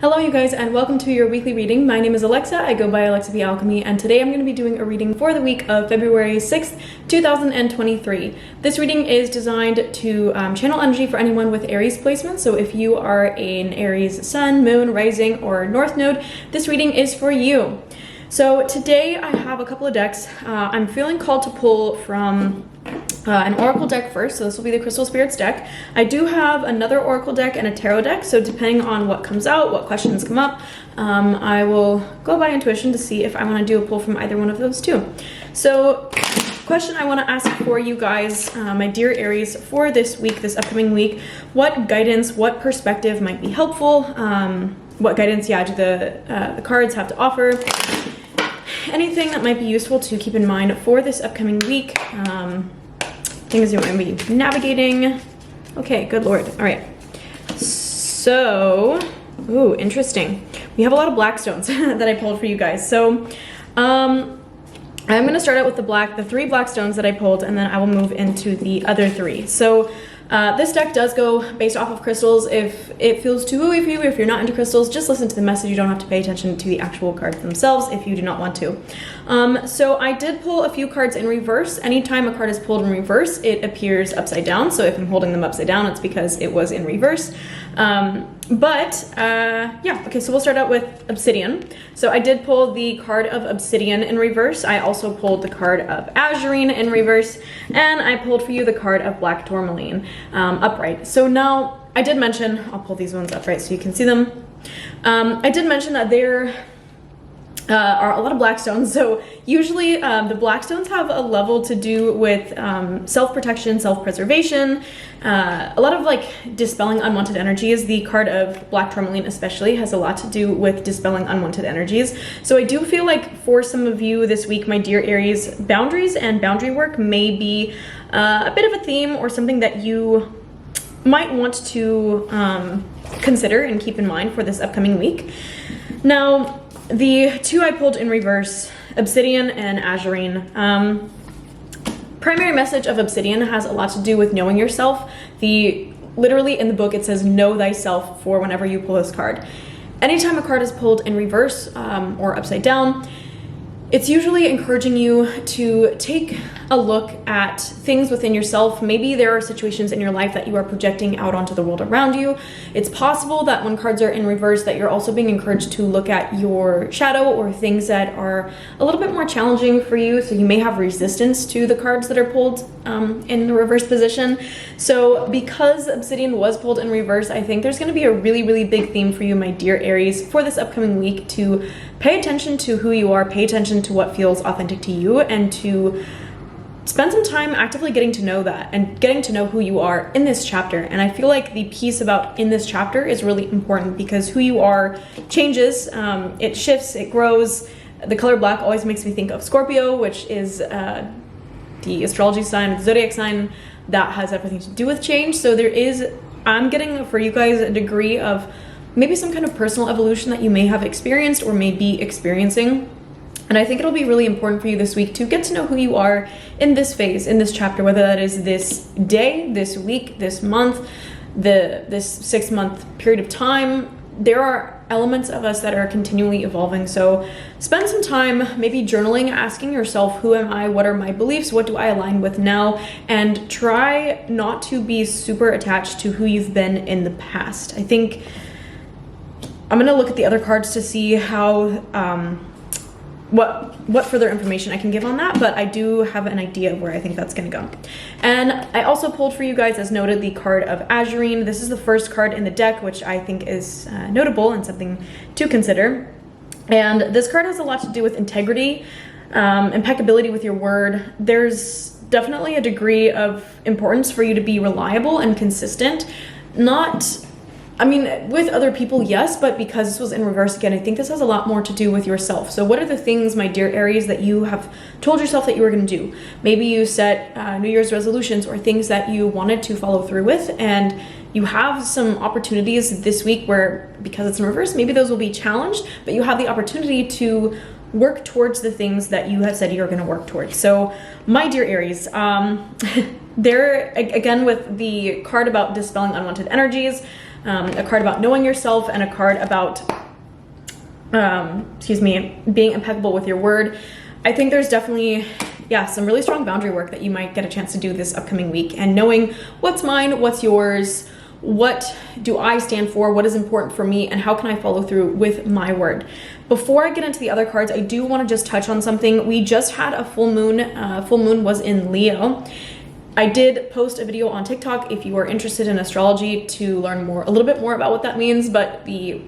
Hello you guys and welcome to your weekly reading. My name is Alexa, I go by Alexa the Alchemy, and today I'm going to be doing a reading for the week of February 6th, 2023. This reading is designed to channel energy for anyone with Aries placement, so if you are an Aries sun, moon, rising, or north node, this reading is for you. So today I have a couple of decks. I'm feeling called to pull from an oracle deck first, so this will be the Crystal Spirits deck. I do have another oracle deck and a tarot deck, so depending on what comes out, what questions come up, I will go by intuition to see if I want to do a pull from either one of those two. So question I want to ask for you guys, my dear Aries, for this week, this upcoming week, what guidance, what perspective might be helpful? What guidance, do the cards have to offer? Anything that might be useful to keep in mind for this upcoming week. Things you might be navigating. Okay, good Lord. All right. So, ooh, interesting. We have a lot of black stones that I pulled for you guys. So, I'm going to start out with the three black stones that I pulled, and then I will move into the other three. So, this deck does go based off of crystals. If it feels too wooey for you, if you're not into crystals, just listen to the message. You don't have to pay attention to the actual cards themselves if you do not want to. So I did pull a few cards in reverse. Anytime a card is pulled in reverse, it appears upside down. So if I'm holding them upside down, it's because it was in reverse. Yeah, okay, so we'll start out with Obsidian. So I did pull the card of Obsidian in reverse. I also pulled the card of Azurine in reverse, and I pulled for you the card of Black Tourmaline upright. So now I did mention, I'll pull these ones upright so you can see them. I did mention that there are a lot of black stones. So usually the black stones have a level to do with self-protection, self-preservation, a lot of like dispelling unwanted energies. The card of Black Tourmaline especially has a lot to do with dispelling unwanted energies. So I do feel like for some of you this week, my dear Aries, boundaries and boundary work may be a bit of a theme or something that you might want to consider and keep in mind for this upcoming week. Now, the two I pulled in reverse, Obsidian and Azurine. Primary message of Obsidian has a lot to do with knowing yourself. Literally in the book it says know thyself for whenever you pull this card. Anytime a card is pulled in reverse or upside down, it's usually encouraging you to take a look at things within yourself. Maybe there are situations in your life that you are projecting out onto the world around you. It's possible that when cards are in reverse that you're also being encouraged to look at your shadow or things that are a little bit more challenging for you. So you may have resistance to the cards that are pulled in the reverse position. So because Obsidian was pulled in reverse, I think there's going to be a really, really big theme for you, my dear Aries, for this upcoming week to pay attention to who you are, pay attention to what feels authentic to you, and to spend some time actively getting to know that and getting to know who you are in this chapter. And I feel like the piece about in this chapter is really important because who you are changes, it shifts, it grows. The color black always makes me think of Scorpio, which is the astrology sign, the zodiac sign that has everything to do with change. So I'm getting for you guys a degree of maybe some kind of personal evolution that you may have experienced or may be experiencing. And I think it'll be really important for you this week to get to know who you are in this phase, in this chapter, whether that is this day, this week, this month, this 6-month period of time. There are elements of us that are continually evolving. So spend some time maybe journaling, asking yourself, who am I? What are my beliefs? What do I align with now? And try not to be super attached to who you've been in the past. I think I'm going to look at the other cards to see how, what further information I can give on that, but I do have an idea of where I think that's going to go. And I also pulled for you guys, as noted, the card of Azurine. This is the first card in the deck, which I think is notable and something to consider. And this card has a lot to do with integrity, impeccability with your word. There's definitely a degree of importance for you to be reliable and consistent. With other people, yes, but because this was in reverse again, I think this has a lot more to do with yourself. So what are the things, my dear Aries, that you have told yourself that you were going to do? Maybe you set New Year's resolutions or things that you wanted to follow through with, and you have some opportunities this week where, because it's in reverse, maybe those will be challenged, but you have the opportunity to work towards the things that you have said you're going to work towards. So my dear Aries, there again with the card about dispelling unwanted energies, a card about knowing yourself, and a card about, being impeccable with your word. I think there's definitely, yeah, some really strong boundary work that you might get a chance to do this upcoming week, and knowing what's mine, what's yours, what do I stand for, what is important for me, and how can I follow through with my word. Before I get into the other cards, I do want to just touch on something. We just had a full moon. Full moon was in Leo. I did post a video on TikTok if you are interested in astrology to learn a little bit more about what that means, but the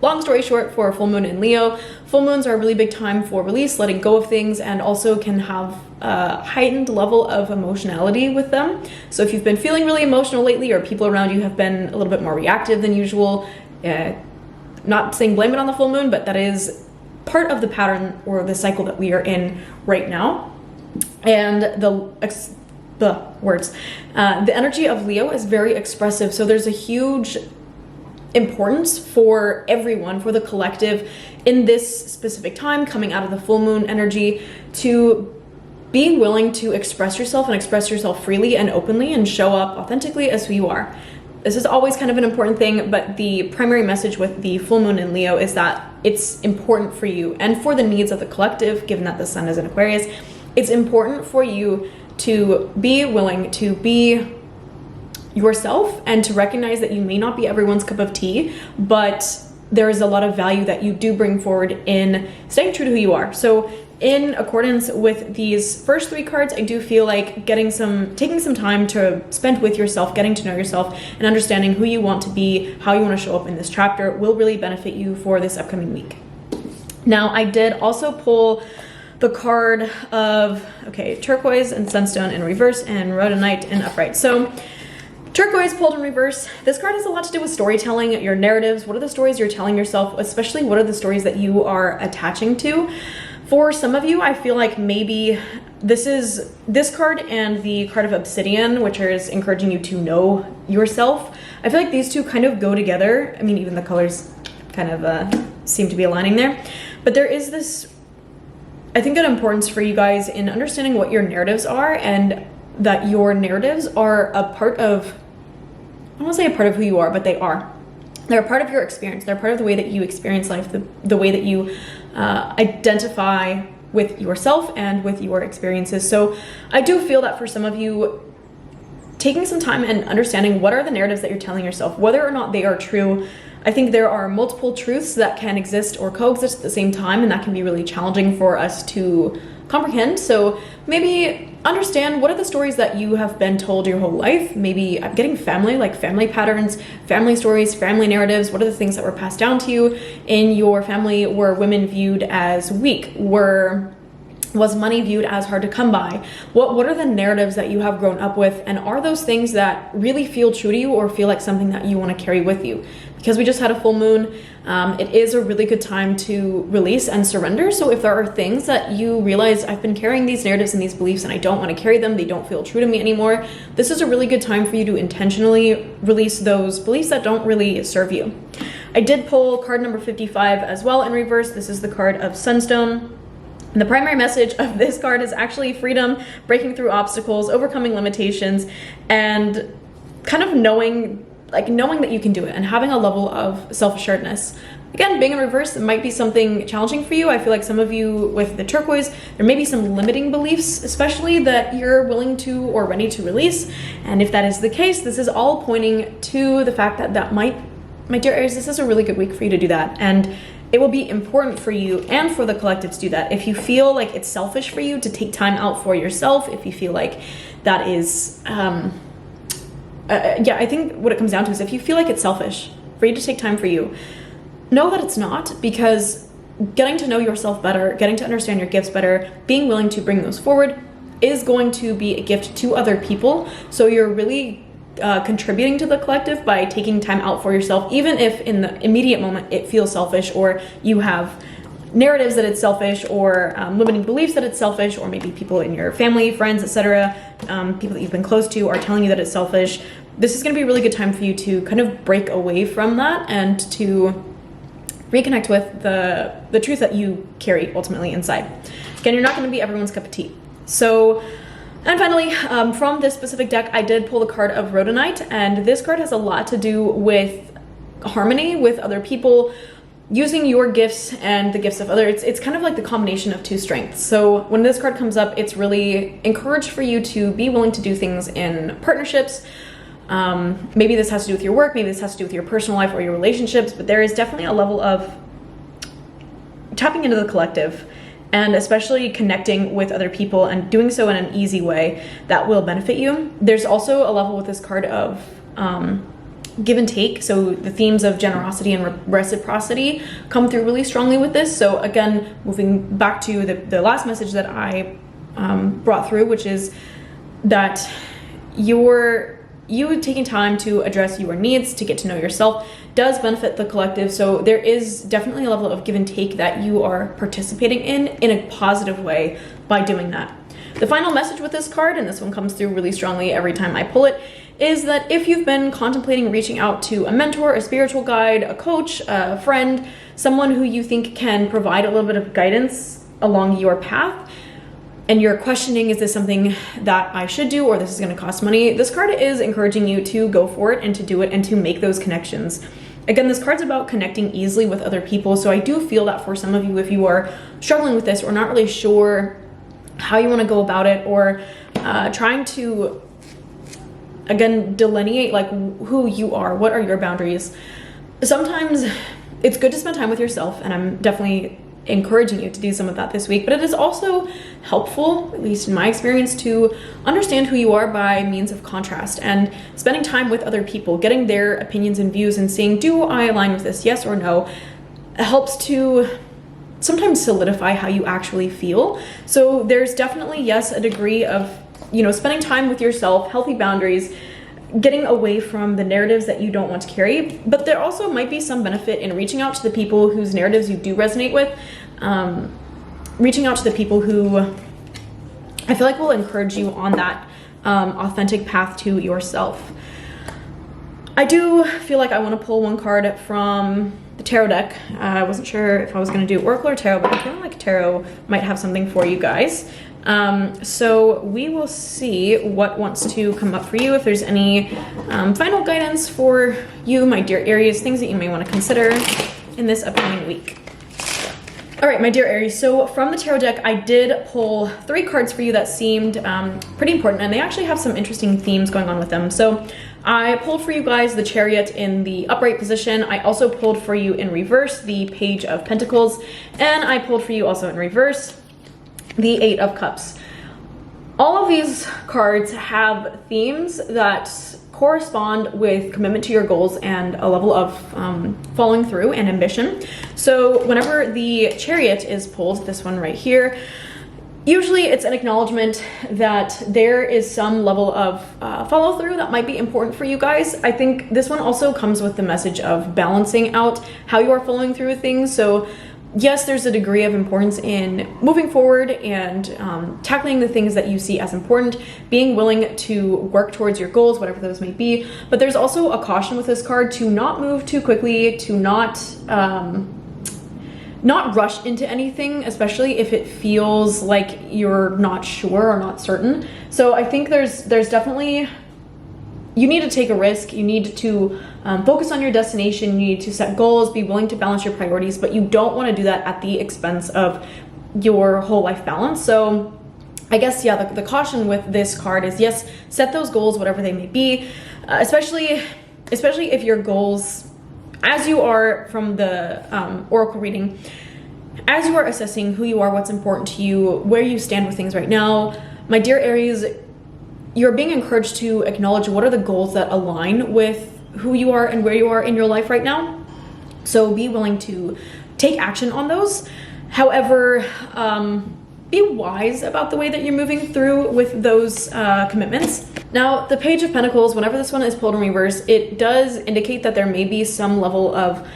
long story short, for a full moon in Leo, full moons are a really big time for release, letting go of things, and also can have a heightened level of emotionality with them. So if you've been feeling really emotional lately, or people around you have been a little bit more reactive than usual, not saying blame it on the full moon, but that is part of the pattern or the cycle that we are in right now. And the energy of Leo is very expressive. So there's a huge importance for everyone, for the collective in this specific time, coming out of the full moon energy, to be willing to express yourself and express yourself freely and openly and show up authentically as who you are. This is always kind of an important thing, but the primary message with the full moon in Leo is that it's important for you and for the needs of the collective, given that the sun is in Aquarius. It's important for you to be willing to be yourself and to recognize that you may not be everyone's cup of tea, but there is a lot of value that you do bring forward in staying true to who you are. So in accordance with these first three cards, I do feel like taking some time to spend with yourself, getting to know yourself, and understanding who you want to be, how you want to show up in this chapter will really benefit you for this upcoming week. Now, I did also pull the card of, turquoise and sunstone in reverse and rhodonite in upright. So turquoise pulled in reverse. This card has a lot to do with storytelling, your narratives. What are the stories you're telling yourself, especially what are the stories that you are attaching to? For some of you, I feel like maybe this card and the card of obsidian, which is encouraging you to know yourself. I feel like these two kind of go together. I mean, even the colors kind of seem to be aligning there. But there is this, I think, an importance for you guys in understanding what your narratives are, and that your narratives are a part of, I don't want to say a part of who you are, but they are. They're a part of your experience. They're part of the way that you experience life, the way that you identify with yourself and with your experiences. So I do feel that for some of you, taking some time and understanding what are the narratives that you're telling yourself, whether or not they are true. I think there are multiple truths that can exist or coexist at the same time, and that can be really challenging for us to comprehend. So maybe understand what are the stories that you have been told your whole life. Maybe I'm getting family patterns, family stories, family narratives. What are the things that were passed down to you in your family? Were women viewed as weak? Was money viewed as hard to come by? What are the narratives that you have grown up with? And are those things that really feel true to you or feel like something that you want to carry with you? Because we just had a full moon, it is a really good time to release and surrender. So if there are things that you realize, I've been carrying these narratives and these beliefs and I don't want to carry them, they don't feel true to me anymore, this is a really good time for you to intentionally release those beliefs that don't really serve you. I did pull card number 55 as well in reverse. This is the card of sunstone. And the primary message of this card is actually freedom, breaking through obstacles, overcoming limitations, and kind of knowing that you can do it and having a level of self-assuredness. Again, being in reverse might be something challenging for you. I feel like some of you with the turquoise, there may be some limiting beliefs, especially that you're willing to or ready to release. And if that is the case, this is all pointing to the fact that my dear Aries, this is a really good week for you to do that. And it will be important for you and for the collective to do that. If you feel like it's selfish for you to take time out for yourself, if you feel like that is, I think what it comes down to is if you feel like it's selfish for you to take time for you, know that it's not, because getting to know yourself better, getting to understand your gifts better, being willing to bring those forward is going to be a gift to other people. So you're really contributing to the collective by taking time out for yourself, even if in the immediate moment it feels selfish, or you have narratives that it's selfish, or limiting beliefs that it's selfish, or maybe people in your family, friends, etc., people that you've been close to are telling you that it's selfish. This is going to be a really good time for you to kind of break away from that and to reconnect with the truth that you carry ultimately inside. Again, you're not going to be everyone's cup of tea. So And finally, from this specific deck, I did pull the card of Rhodonite, and this card has a lot to do with harmony with other people, using your gifts and the gifts of others. It's kind of like the combination of two strengths. So when this card comes up, it's really encouraged for you to be willing to do things in partnerships. Maybe this has to do with your work, maybe this has to do with your personal life or your relationships, but there is definitely a level of tapping into the collective, and especially connecting with other people and doing so in an easy way that will benefit you. There's also a level with this card of give and take. So the themes of generosity and reciprocity come through really strongly with this. So again, moving back to the last message that I brought through, which is that you taking time to address your needs, to get to know yourself, does benefit the collective. So there is definitely a level of give and take that you are participating in a positive way by doing that. The final message with this card, and this one comes through really strongly every time I pull it, is that if you've been contemplating reaching out to a mentor, a spiritual guide, a coach, a friend, someone who you think can provide a little bit of guidance along your path, and you're questioning, is this something that I should do, or this is going to cost money, this card is encouraging you to go for it and to do it and to make those connections. Again, this card's about connecting easily with other people. So I do feel that for some of you, if you are struggling with this or not really sure how you want to go about it, or trying to, again, delineate like who you are, what are your boundaries, sometimes it's good to spend time with yourself, and I'm definitely encouraging you to do some of that this week. But it is also helpful, at least in my experience, to understand who you are by means of contrast and spending time with other people, getting their opinions and views and seeing, do I align with this, yes or no, helps to sometimes solidify how you actually feel. So there's definitely, yes, a degree of, spending time with yourself, healthy boundaries, getting away from the narratives that you don't want to carry. But there also might be some benefit in reaching out to the people whose narratives you do resonate with, reaching out to the people who I feel like will encourage you on that authentic path to yourself. I do feel like I want to pull one card from the tarot deck. I wasn't sure if I was going to do Oracle or Tarot, but I feel like Tarot might have something for you guys. So we will see what wants to come up for you, if there's any final guidance for you, my dear Aries, things that you may want to consider in this upcoming week. All right, my dear Aries, so from the tarot deck, I did pull 3 cards for you that seemed pretty important, and they actually have some interesting themes going on with them. So I pulled for you guys the Chariot in the upright position. I also pulled for you in reverse the Page of Pentacles, and I pulled for you also in reverse the 8 of Cups. All of these cards have themes that correspond with commitment to your goals and a level of following through and ambition. So whenever the Chariot is pulled, this one right here, usually it's an acknowledgement that there is some level of follow through that might be important for you guys. I think this one also comes with the message of balancing out how you are following through with things. So yes, there's a degree of importance in moving forward and tackling the things that you see as important, being willing to work towards your goals, whatever those may be. But there's also a caution with this card to not move too quickly, to not rush into anything, especially if it feels like you're not sure or not certain. So I think there's definitely, you need to take a risk. You need to focus on your destination. You need to set goals, be willing to balance your priorities, but you don't want to do that at the expense of your whole life balance. So I guess, yeah, the caution with this card is, yes, set those goals, whatever they may be, especially if your goals, as you are from the Oracle reading, as you are assessing who you are, what's important to you, where you stand with things right now, my dear Aries, you're being encouraged to acknowledge what are the goals that align with who you are and where you are in your life right now. So be willing to take action on those. However, be wise about the way that you're moving through with those commitments. Now, the Page of Pentacles, whenever this one is pulled in reverse, it does indicate that there may be some level of,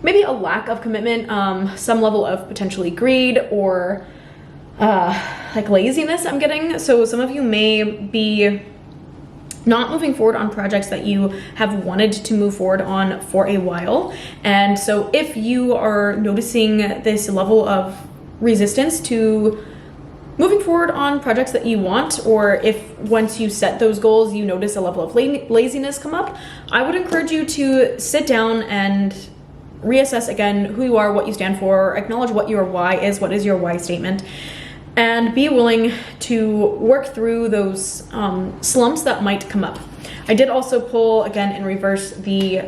maybe a lack of commitment, some level of potentially greed or like laziness I'm getting. So some of you may be not moving forward on projects that you have wanted to move forward on for a while. And so if you are noticing this level of resistance to moving forward on projects that you want, or if once you set those goals, you notice a level of laziness come up, I would encourage you to sit down and reassess again who you are, what you stand for, acknowledge what your why is, what is your why statement, and be willing to work through those slumps that might come up. I did also pull, again in reverse, the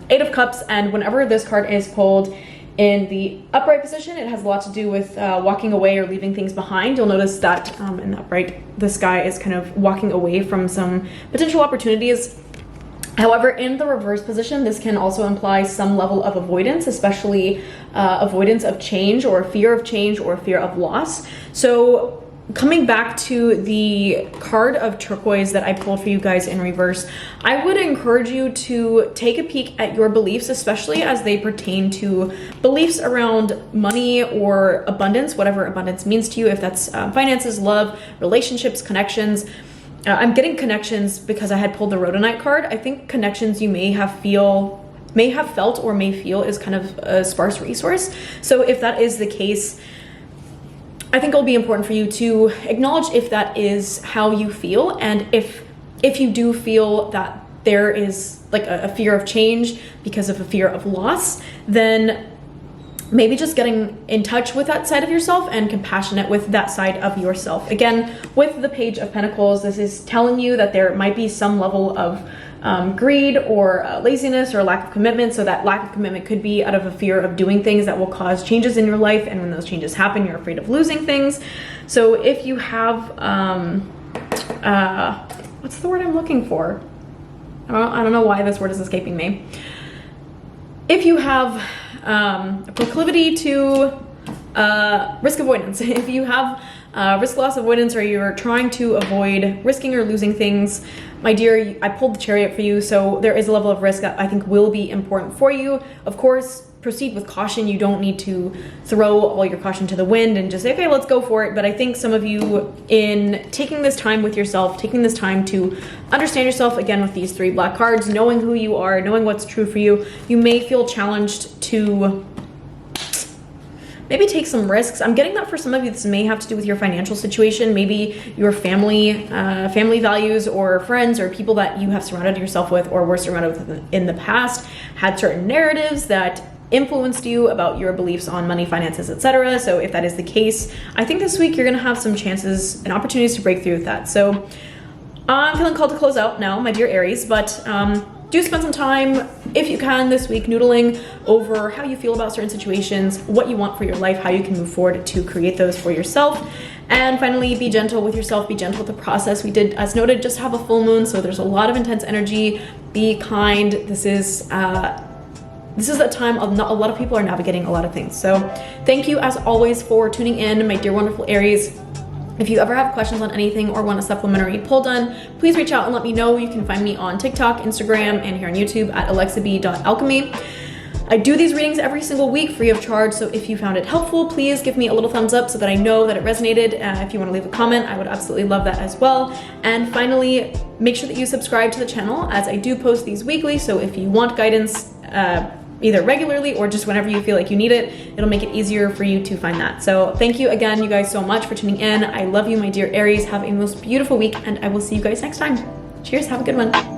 Eight of Cups, and whenever this card is pulled in the upright position, it has a lot to do with walking away or leaving things behind. You'll notice that in the upright, this guy is kind of walking away from some potential opportunities. However, in the reverse position, this can also imply some level of avoidance, especially avoidance of change or fear of change or fear of loss. So coming back to the card of turquoise that I pulled for you guys in reverse, I would encourage you to take a peek at your beliefs, especially as they pertain to beliefs around money or abundance, whatever abundance means to you, if that's finances, love, relationships, connections. I'm getting connections because I had pulled the Rhodonite card. I think connections you may have felt or may feel is kind of a sparse resource. So if that is the case, I think it'll be important for you to acknowledge if that is how you feel, and if you do feel that there is like a fear of change because of a fear of loss, then maybe just getting in touch with that side of yourself and compassionate with that side of yourself. Again, with the Page of Pentacles, this is telling you that there might be some level of greed or laziness or lack of commitment. So that lack of commitment could be out of a fear of doing things that will cause changes in your life, and when those changes happen, you're afraid of losing things. So if you have what's the word I'm looking for? I don't know why this word is escaping me. If you have a proclivity to risk avoidance, if you have risk loss avoidance, or you're trying to avoid risking or losing things, my dear, I pulled the Chariot for you, so there is a level of risk that I think will be important for you. Of course, proceed with caution. You don't need to throw all your caution to the wind and just say, okay, let's go for it. But I think some of you, in taking this time with yourself, taking this time to understand yourself, again with these three black cards, knowing who you are, knowing what's true for you, you may feel challenged to maybe take some risks. I'm getting that for some of you, this may have to do with your financial situation, maybe your family values, or friends or people that you have surrounded yourself with or were surrounded with in the past had certain narratives that influenced you about your beliefs on money, finances, etc. So if that is the case, I think this week you're gonna have some chances and opportunities to break through with that. So I'm feeling called to close out now, my dear Aries, but do spend some time, if you can, this week noodling over how you feel about certain situations, what you want for your life, how you can move forward to create those for yourself. And finally, be gentle with yourself, be gentle with the process. We did, as noted, just have a full moon, so there's a lot of intense energy. Be kind. This is a time of not a lot of people are navigating a lot of things. So thank you as always for tuning in, my dear wonderful Aries. If you ever have questions on anything or want a supplementary pull done, please reach out and let me know. You can find me on TikTok, Instagram, and here on YouTube at alexab.alchemy. I do these readings every single week free of charge, so if you found it helpful, please give me a little thumbs up so that I know that it resonated. If you want to leave a comment, I would absolutely love that as well. And finally, make sure that you subscribe to the channel, as I do post these weekly, so if you want guidance, either regularly or just whenever you feel like you need it, it'll make it easier for you to find that. So thank you again, you guys, so much for tuning in. I love you, my dear Aries. Have a most beautiful week, and I will see you guys next time. Cheers, have a good one.